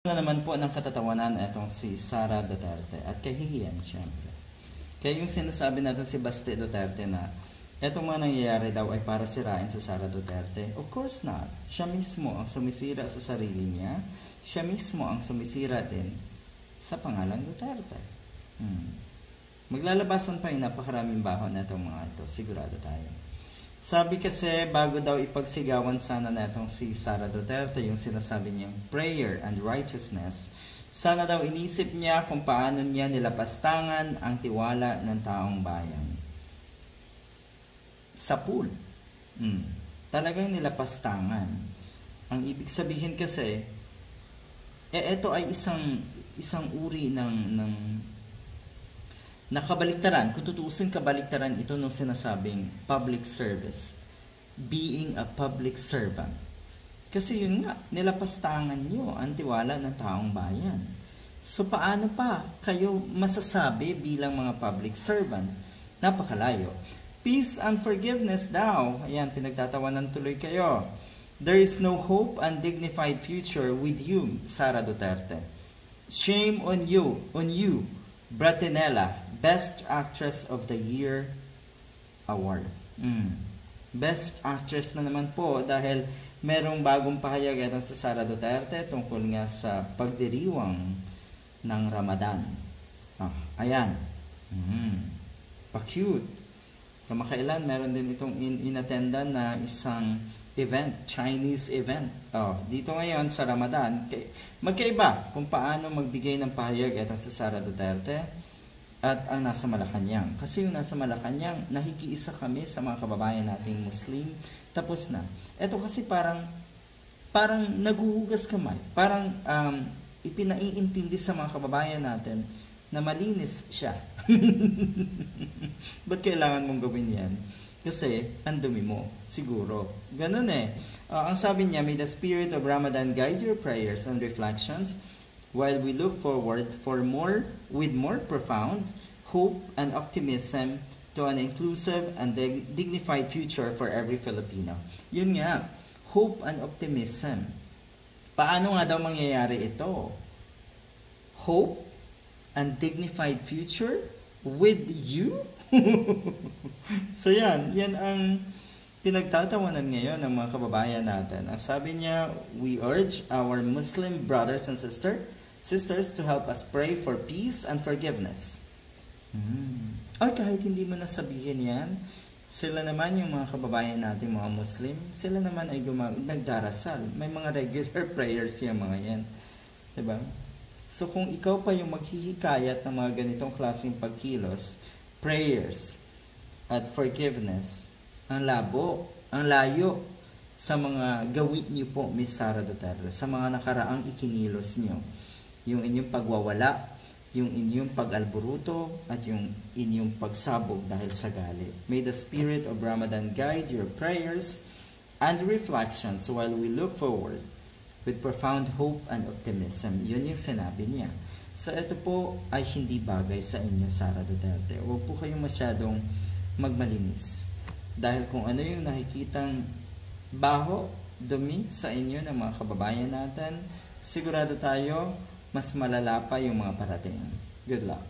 Na naman po ng katatawanan itong si Sara Duterte at kahihiyan siyempre. Kaya yung sinasabi natin si Baste Duterte na etong mga nangyayari daw ay para sirain sa Sara Duterte, of course not. Siya mismo ang sumisira sa sarili niya, siya mismo ang sumisira din sa pangalang Duterte. Maglalabasan pa yung napakaraming baho na itong mga ito, sigurado tayo. Sabi kasi bago daw ipagsigawan sana na itong si Sara Duterte yung sinasabi niyang prayer and righteousness, sana daw inisip niya kung paano niya nilapastangan ang tiwala ng taong bayan. Sa pool. Talagang nilapastangan. Ang ibig sabihin kasi, ito ay isang uri ng nakabaliktaran, kung tutuusin kabaliktaran ito nung sinasabing public service, being a public servant. Kasi yun nga, nilapastangan nyo ang tiwala ng taong bayan. So paano pa kayo masasabi bilang mga public servant? Napakalayo. Peace and forgiveness daw. Ayan, pinagtatawanan tuloy kayo. There is no hope and dignified future with you, Sara Duterte. Shame on you, Bratinella, Best Actress of the Year Award. Best Actress na naman po dahil merong bagong pahayag ito sa Sara Duterte tungkol nga sa pagdiriwang ng Ramadan. Ayan. Pa-cute. Kamakailan, meron din itong inattendan na isang event, Chinese event. Dito ngayon sa Ramadan, magkaiba kung paano magbigay ng pahayag ito sa Sara Duterte at ang nasa Malacanang. Kasi yung nasa Malacanang, nakikiisa kami sa mga kababayan nating Muslim, tapos na. Ito kasi parang naguhugas kamay. Parang ipinaiintindi sa mga kababayan natin na malinis siya. Ba't kailangan mong gawin yan? Kasi ang dumi mo, siguro. Ganun eh. Ang sabi niya, may the spirit of Ramadan guide your prayers and reflections while we look forward with more profound hope and optimism to an inclusive and dignified future for every Filipino. Yun nga, hope and optimism. Paano nga daw mangyayari ito? Hope and dignified future with you? So yan ang pinagtatawanan ngayon ng mga kababayan natin. Ang sabi niya, we urge our Muslim brothers and sisters to help us pray for peace and forgiveness. Ay, kahit hindi mo nasabihin yan, sila naman yung mga kababayan natin, mga Muslim, sila naman ay nagdarasal. May mga regular prayers yung mga yan. Diba? So kung ikaw pa yung maghihikayat ng mga ganitong klaseng pagkilos, prayers at forgiveness, ang layo sa mga gawin niyo po, Miss Sara Duterte, sa mga nakaraang ikinilos niyo. Yung inyong pagwawala, yung inyong pag-alburuto, at yung inyong pagsabog dahil sa galit. May the spirit of Ramadan guide your prayers and reflections while we look forward with profound hope and optimism. Yun yung sinabi niya. So ito po ay hindi bagay sa inyo, Sara Duterte. Huwag po kayong masyadong magmalinis. Dahil kung ano yung nakikitang baho, dumi sa inyo ng mga kababayan natin, sigurado tayo, mas malala pa yung mga parating. Good luck.